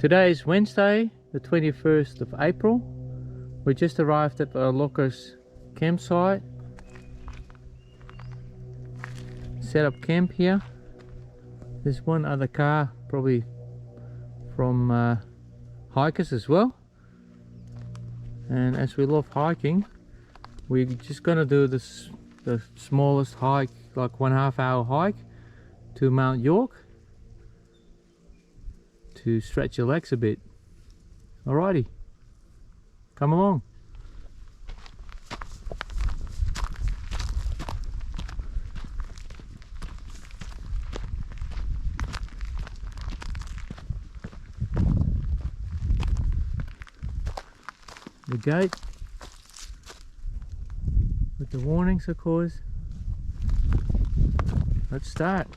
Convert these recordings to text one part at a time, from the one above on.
Today is Wednesday, the 21st of April. We just arrived at the Lockers campsite. Set up camp here. There's one other car, probably from hikers as well. And as we love hiking, we're just gonna do the smallest hike, like 1.5 hour hike to Mount York to stretch your legs a bit. Alrighty, come along. The gate with the warnings, of course. Let's start.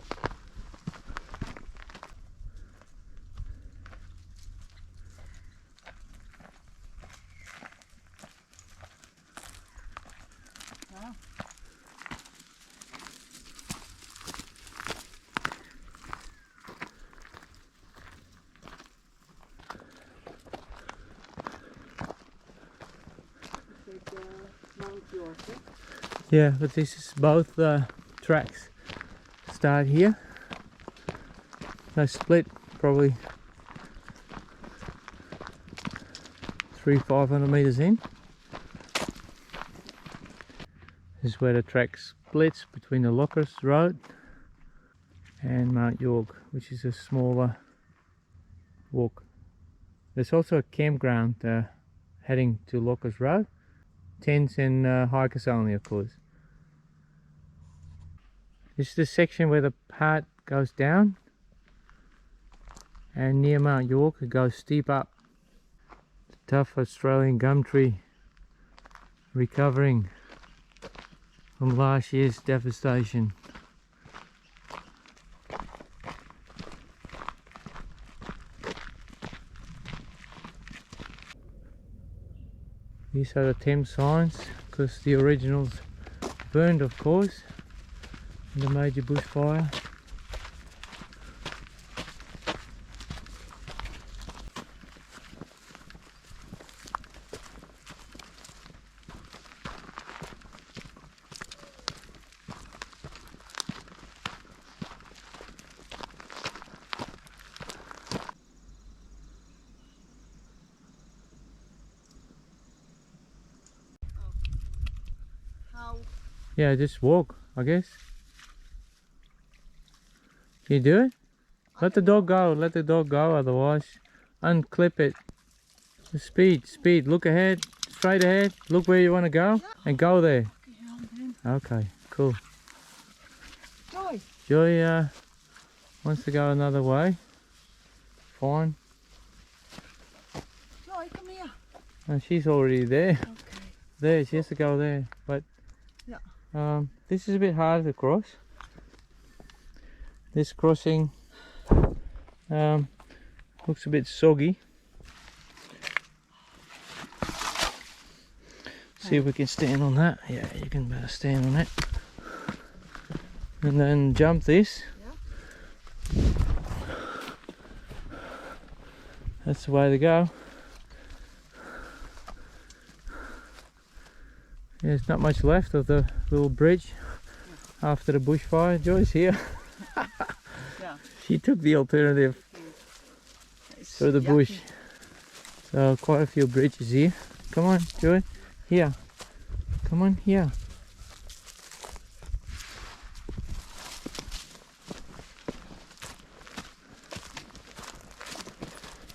Yeah, but this is both tracks start here. They split probably 300-500 meters in. This is where the track splits between the Lockers Road and Mount York, which is a smaller walk. There's also a campground heading to Lockers Road. Tents and hikers only, of course. This is the section where the path goes down, and near Mount York it goes steep up. The tough Australian gum tree recovering from last year's devastation. These are the temp signs, because the originals burned, of course, in the major bushfire. Yeah, just walk, I guess. Can you do it? Let the dog go, otherwise unclip it. The speed, look ahead, straight ahead, look where you want to go and go there. Okay, cool. Joy wants to go another way. Fine. Joy, come here. Oh, she's already there. Okay. There, she has to go there, but this is a bit harder to cross. This crossing looks a bit soggy. See if we can stand on that. Yeah, you can better stand on it. And then jump this. Yeah. That's the way to go. There's not much left of the little bridge after the bushfire. Joy's here. Yeah. She took the alternative through the bush. So quite a few bridges here. Come on, Joy. Here. Come on, here.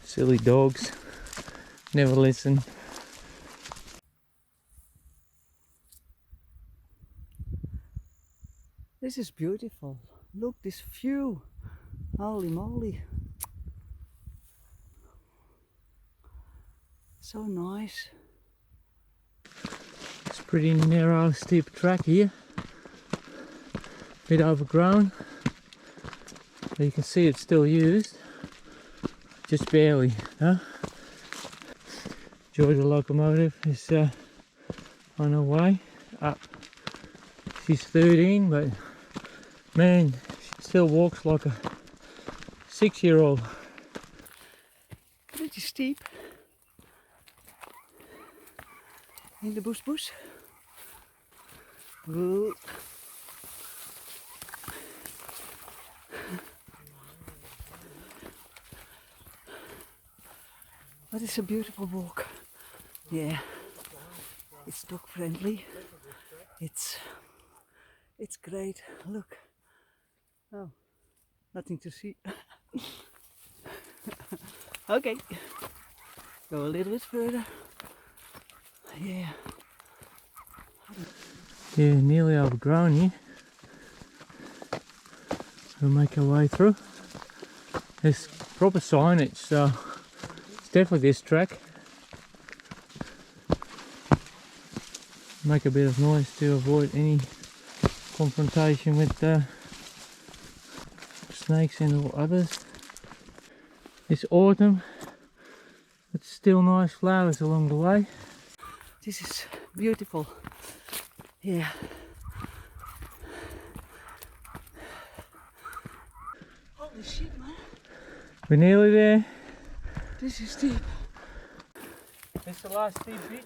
Silly dogs. Never listen. This is beautiful. Look, this view. Holy moly. So nice. It's pretty narrow, steep track here. Bit overgrown. But you can see it's still used. Just barely, huh? Georgia locomotive is on her way up. She's 13, but man, she still walks like a 6-year-old. pretty steep in the bush. Ooh. But it's a beautiful walk. Yeah, it's dog friendly. It's great. Look. Oh, nothing to see. Okay, go a little bit further. Yeah. Yeah, nearly overgrown here. We'll make our way through. There's proper signage, so it's definitely this track. Make a bit of noise to avoid any confrontation with snakes and or others. It's autumn, but still nice flowers along the way. This is beautiful. Yeah. Holy shit, man. We're nearly there. This is steep. This is the last steep bit.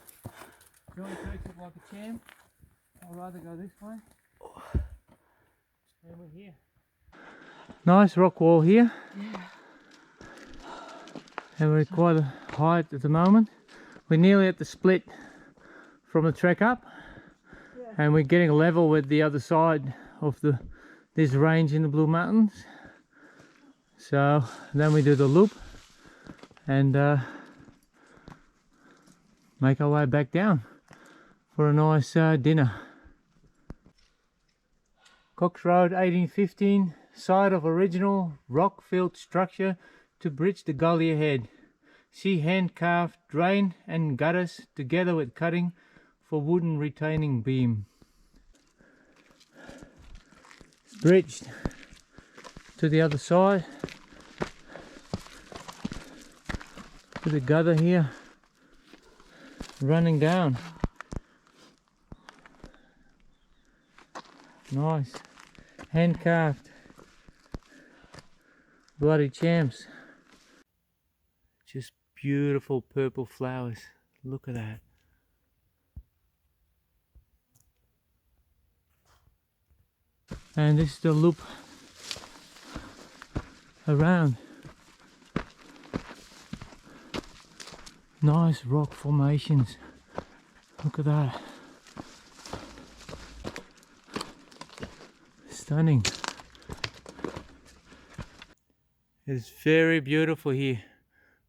If you want to take it like a champ, I'd rather go this way. And we're here. Nice rock wall here. Yeah. And we're at quite a height at the moment. We're nearly at the split from the trek up. Yeah. And we're getting level with the other side of this range in the Blue Mountains. So then we do the loop and make our way back down for a nice dinner. Cox Road 1815, site of original rock-filled structure to bridge the gully ahead. See hand-carved drain and gutters together with cutting for wooden retaining beam. It's bridged to the other side with a gutter here running down. Nice, hand carved, bloody champs. Just beautiful purple flowers. Look at that. And this is the loop around. Nice rock formations. Look at that. Stunning. It's very beautiful here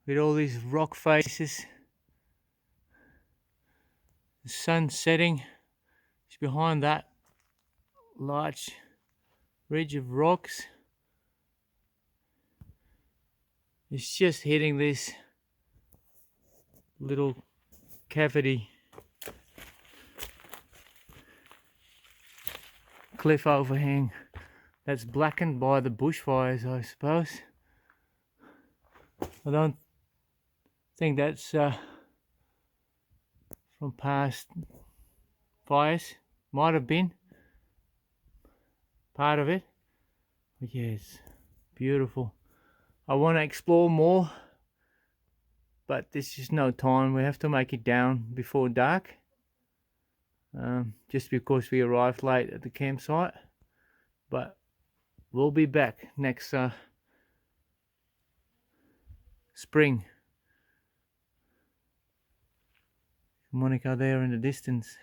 with all these rock faces. The sun setting is behind that large ridge of rocks. It's just hitting this little cavity cliff overhang that's blackened by the bushfires, I suppose. I don't think that's from past fires. Might have been part of it, but yeah, it's beautiful. I want to explore more, but there's just no time. We have to make it down before dark, just because we arrived late at the campsite. But we'll be back next spring. Monica there in the distance.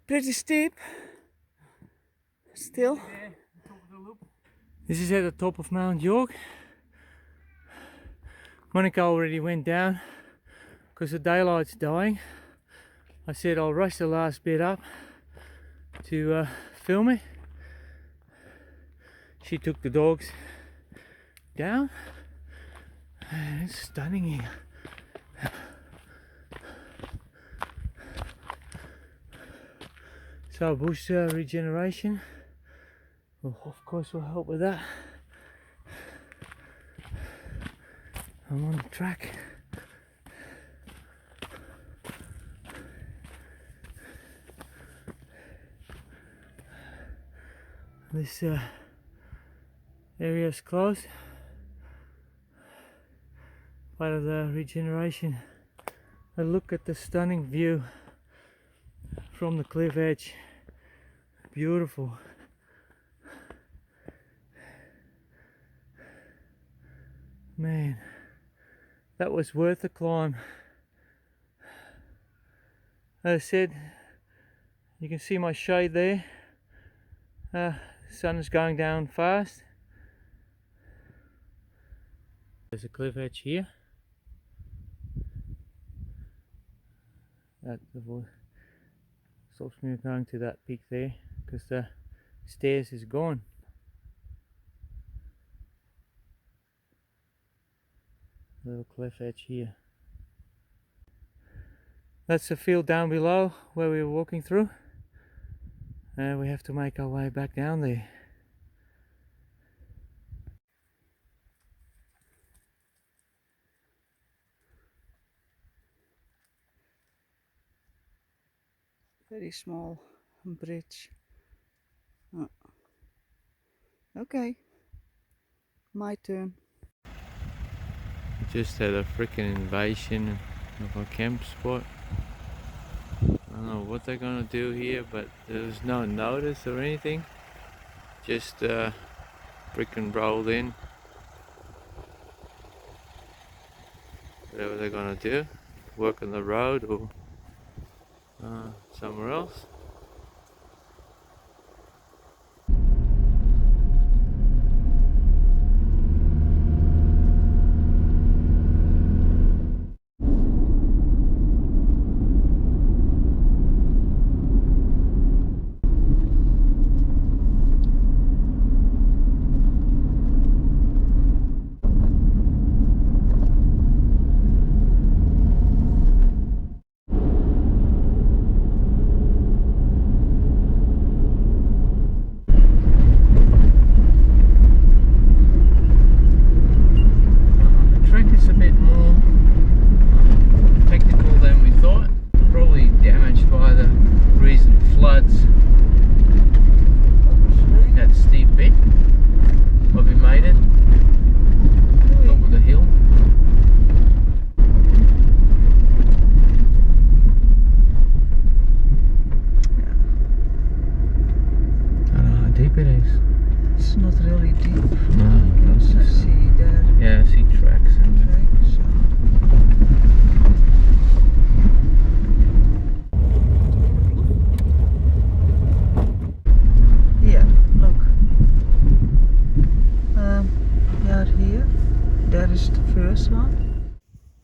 Pretty steep. Still. This is at the top of Mount York. Monica already went down because the daylight's dying. I said I'll rush the last bit up to film it. She took the dogs down and it's stunning here. So bush regeneration, well, of course will help with that. I'm on the track. This area is closed, part of the regeneration. A look at the stunning view from the cliff edge. Beautiful. Man, that was worth the climb. As I said, you can see my shade there. The sun is going down fast. There's a cliff edge here. That stops me going to that peak there because the stairs is gone. Little cliff edge here. That's the field down below where we were walking through, and we have to make our way back down there. Very small bridge. Oh. Okay, my turn. We just had a freaking invasion of our camp spot. I don't know what they're gonna do here, but there's no notice or anything. Just freaking rolled in. Whatever they're gonna do, work on the road or somewhere else.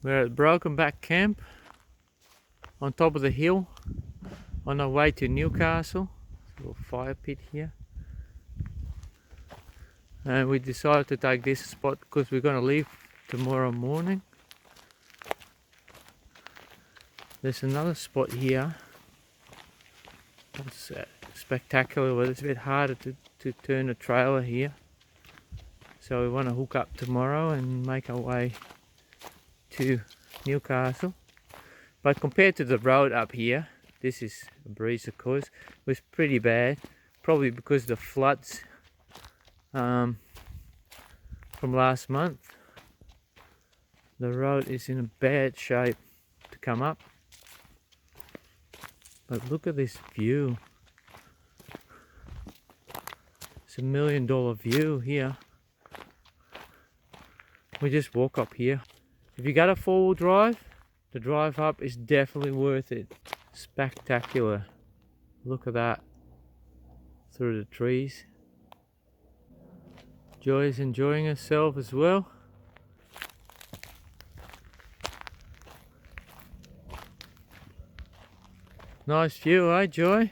We're at Broken Back Camp on top of the hill on our way to Newcastle. A little fire pit here. And we decided to take this spot because we're going to leave tomorrow morning. There's another spot here. It's spectacular, but it's a bit harder to turn a trailer here. So we want to hook up tomorrow and make our way to Newcastle. But compared to the road up here, this is a breeze, of course. It was pretty bad, probably because of the floods from last month. The road is in a bad shape to come up. But look at this view. It's $1 million view here. We just walk up here. If you got a 4-wheel drive, the drive up is definitely worth it. Spectacular. Look at that. Through the trees. Joy is enjoying herself as well. Nice view, eh, Joy?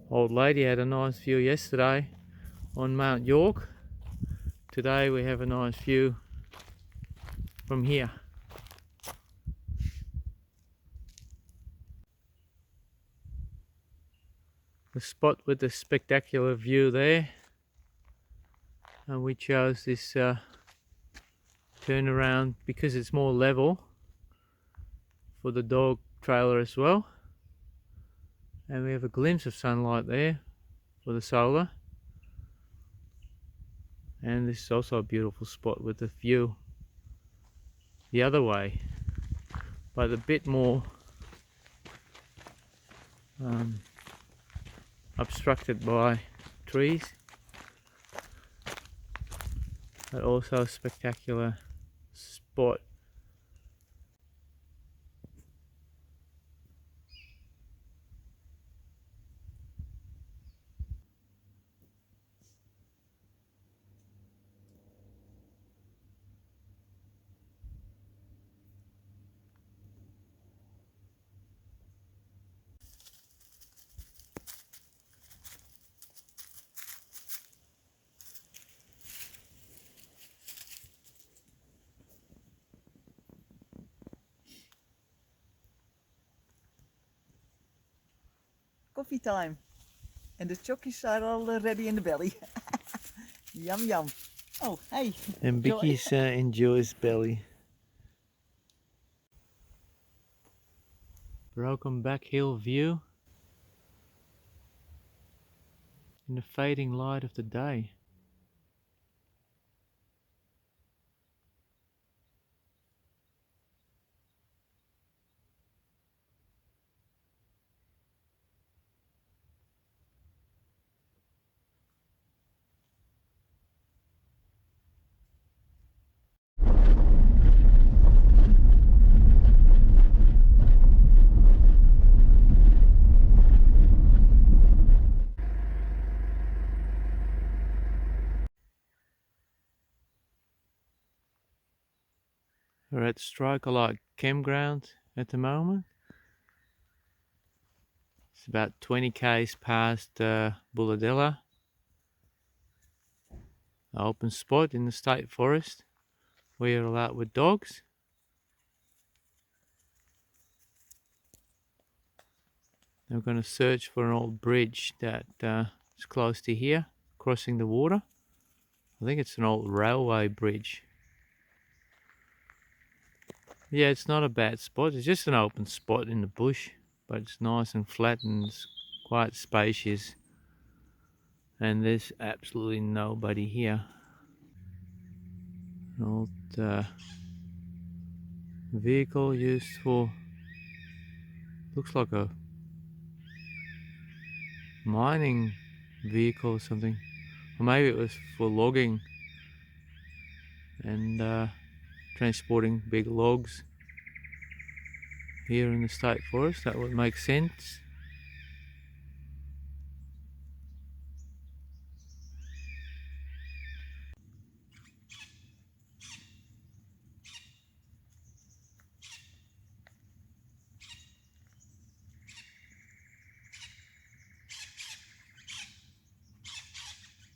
Old lady had a nice view yesterday on Mount York. Today we have a nice view from here. The spot with the spectacular view there, and we chose this turnaround because it's more level for the dog trailer as well, And we have a glimpse of sunlight there for the solar. And this is also a beautiful spot with the view the other way, but a bit more obstructed by trees, but also a spectacular spot. Coffee time. And the chockies are all ready in the belly. Yum yum. Oh, hey. And Joy. Vicky's enjoys belly. Broken back hill view in the fading light of the day. We're at Strikerlike campground at the moment. It's about 20 k's past Bulladella, an open spot in the state forest where you're allowed with dogs. We're going to search for an old bridge that is close to here, crossing the water. I think it's an old railway bridge. Yeah, it's not a bad spot. It's just an open spot in the bush, but it's nice and flat and it's quite spacious. And there's absolutely nobody here. An old vehicle used for, looks like a mining vehicle or something. Or maybe it was for logging and transporting big logs here in the state forest. That would make sense.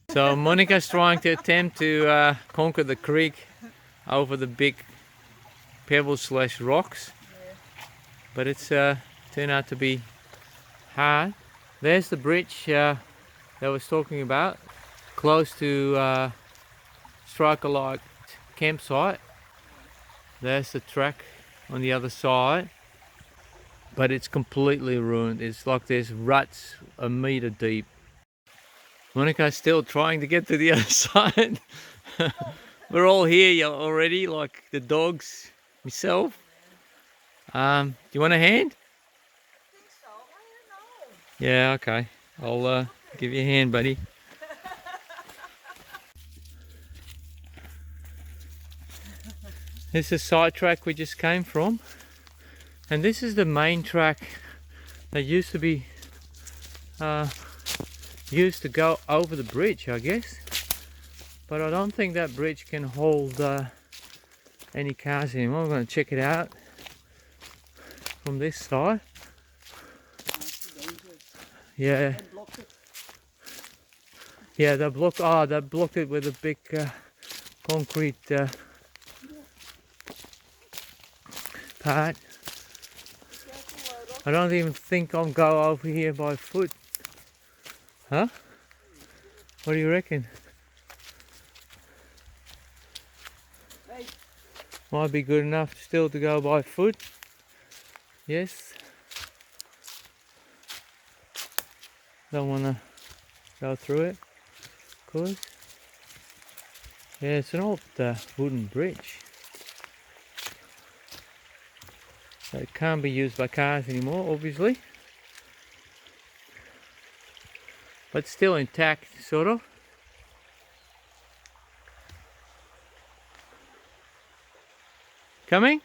So Monica's trying to attempt to conquer the creek over the big pebbles slash rocks, but it's turned out to be hard. There's the bridge that I was talking about, close to Strikerlike campsite. There's the track on the other side, but it's completely ruined. It's like there's ruts a meter deep. Monica's still trying to get to the other side. We're all here already, like the dogs, myself. Do you want a hand? I think so. I don't know. Yeah, okay. I'll give you a hand, buddy. This is the side track we just came from. And this is the main track that used to be used to go over the bridge, I guess. But I don't think that bridge can hold any cars anymore. I'm going to check it out from this side. Yeah. Yeah, they blocked. Oh, they blocked it with a big concrete part. I don't even think I'll go over here by foot. Huh? What do you reckon? Might be good enough still to go by foot. Yes. Don't want to go through it, of course. Yeah, it's an old wooden bridge. So it can't be used by cars anymore, obviously. But still intact, sort of. Coming?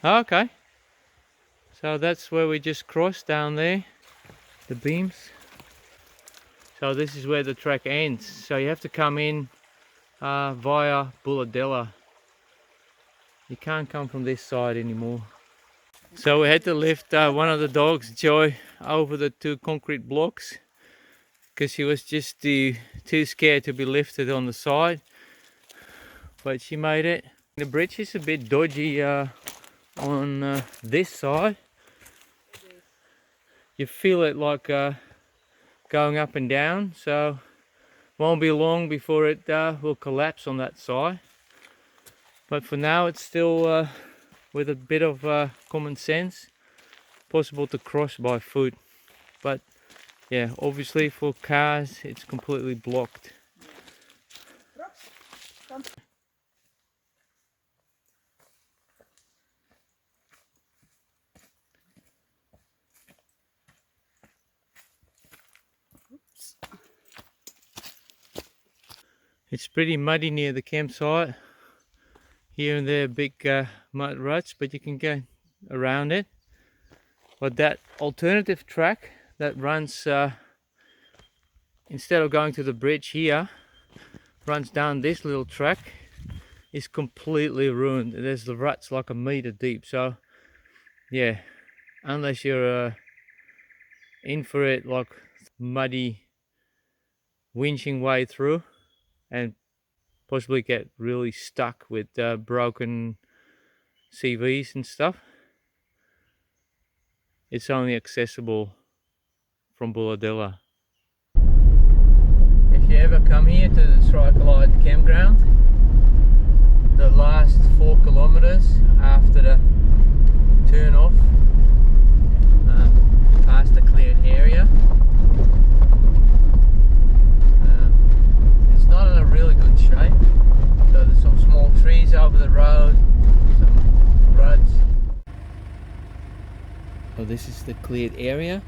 Oh, okay. So that's where we just crossed down there, the beams. So this is where the track ends. So you have to come in via Bulladella. You can't come from this side anymore. So we had to lift one of the dogs, Joy, over the 2 concrete blocks because she was just too scared to be lifted on the side. But she made it. The bridge is a bit dodgy on this side. You feel it like going up and down, so won't be long before it will collapse on that side. But for now it's still with a bit of common sense possible to cross by foot. But yeah, obviously for cars it's completely blocked. It's pretty muddy near the campsite. Here and there big mud ruts, but you can go around it. But that alternative track that runs, instead of going to the bridge here, runs down this little track, is completely ruined. There's the ruts like a meter deep. So yeah, unless you're in for it, like muddy winching way through and possibly get really stuck with broken CVs and stuff, it's only accessible from Bulladella. If you ever come here to the Tricolide campground, the last 4 kilometers after the turn off, past the cleared area, it's not in a really good shape. So there's some small trees over the road, some ruts. So this is the cleared area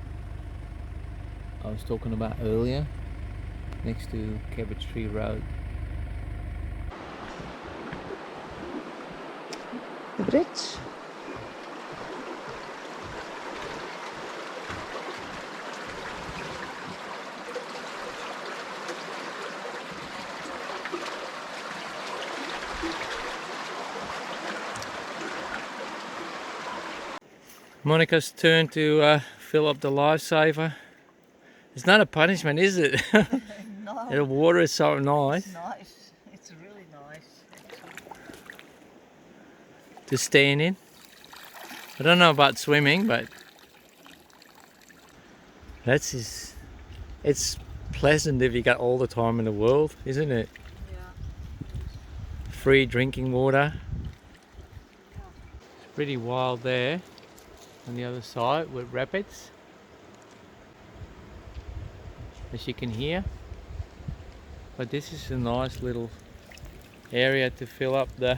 I was talking about earlier, next to Cabbage Tree Road. The bridge. Monica's turn to fill up the Lifesaver. It's not a punishment, is it? No. The water is so nice. It's nice. It's really nice. To stand in. I don't know about swimming, but it's pleasant if you got all the time in the world, isn't it? Yeah. Free drinking water. Yeah. It's pretty wild there on the other side with rapids, as you can hear. But this is a nice little area to fill up the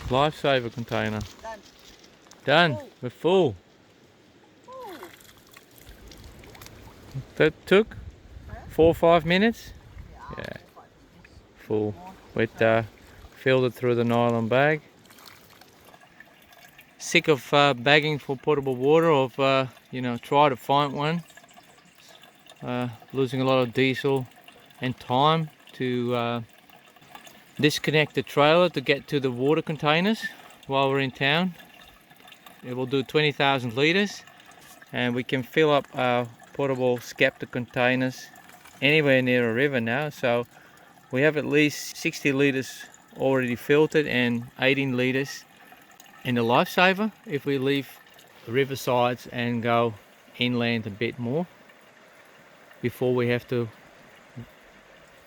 Lifesaver container. Done. Done. Full. We're full. Ooh. That took 4 or 5 minutes. Yeah. Yeah. Full. We'd filled it through the nylon bag. Sick of bagging for potable water, of try to find one. Losing a lot of diesel and time to disconnect the trailer to get to the water containers while we're in town. It will do 20,000 litres, and we can fill up our portable Skepta containers anywhere near a river now. So we have at least 60 litres already filtered and 18 litres in the Lifesaver if we leave the river sides and go inland a bit more before we have to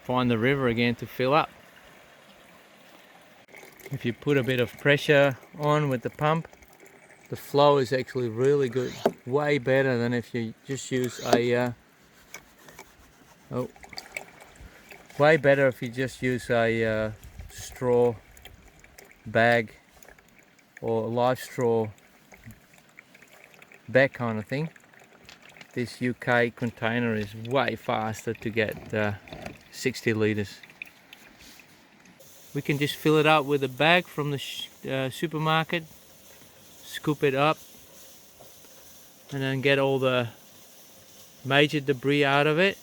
find the river again to fill up. If you put a bit of pressure on with the pump, the flow is actually really good, way better than if you just use a way better if you just use a straw bag or a live straw bag kind of thing. This UK container is way faster to get 60 litres. We can just fill it up with a bag from the supermarket, scoop it up, and then get all the major debris out of it,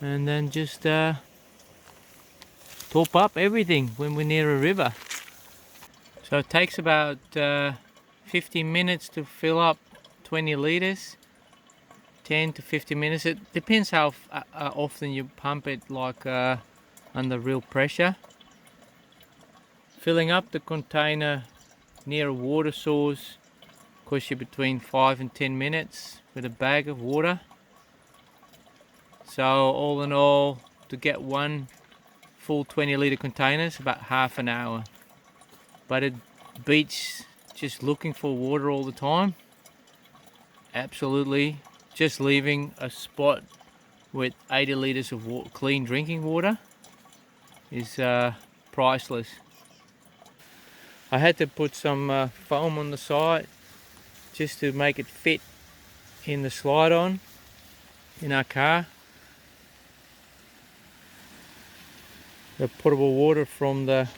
and then just top up everything when we're near a river. So it takes about 15 minutes to fill up 20 litres, 10 to 15 minutes. It depends how often you pump it, like under real pressure. Filling up the container near a water source costs you between 5 and 10 minutes with a bag of water. So all in all, to get one full 20 litre container is about half an hour. But it beats just looking for water all the time. Absolutely. Just leaving a spot with 80 litres of clean drinking water is priceless. I had to put some foam on the side just to make it fit in the slide-on in our car. The potable water from the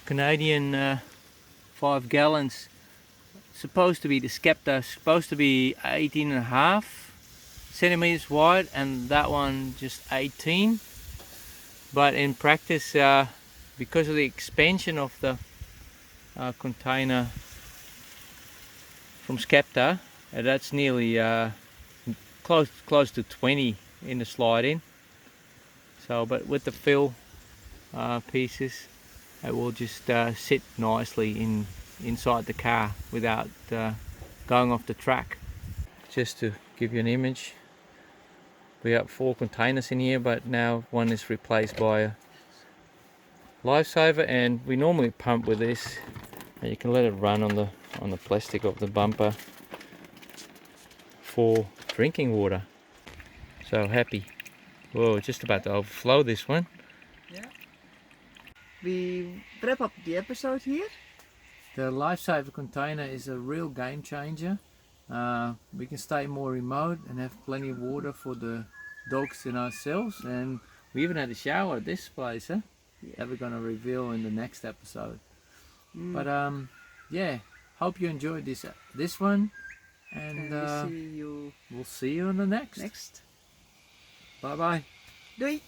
Canadian 5 gallons, supposed to be the Skepta, supposed to be 18.5 centimeters wide, and that one just 18. But in practice, because of the expansion of the container from Skepta, that's nearly close to 20 in the slide-in. So, but with the fill pieces, it will just sit nicely inside the car without going off the track. Just to give you an image, we got 4 containers in here, but now one is replaced by a Lifesaver, and we normally pump with this, and you can let it run on the plastic of the bumper for drinking water. So happy. Whoa, just about to overflow this one. Yeah. We wrap up the episode here. The Lifesaver container is a real game changer. We can stay more remote and have plenty of water for the dogs and ourselves, and we even had a shower at this place, huh? That we're going to reveal in the next episode. But yeah, hope you enjoyed this one, and we'll see you on the next. Bye bye. Doei.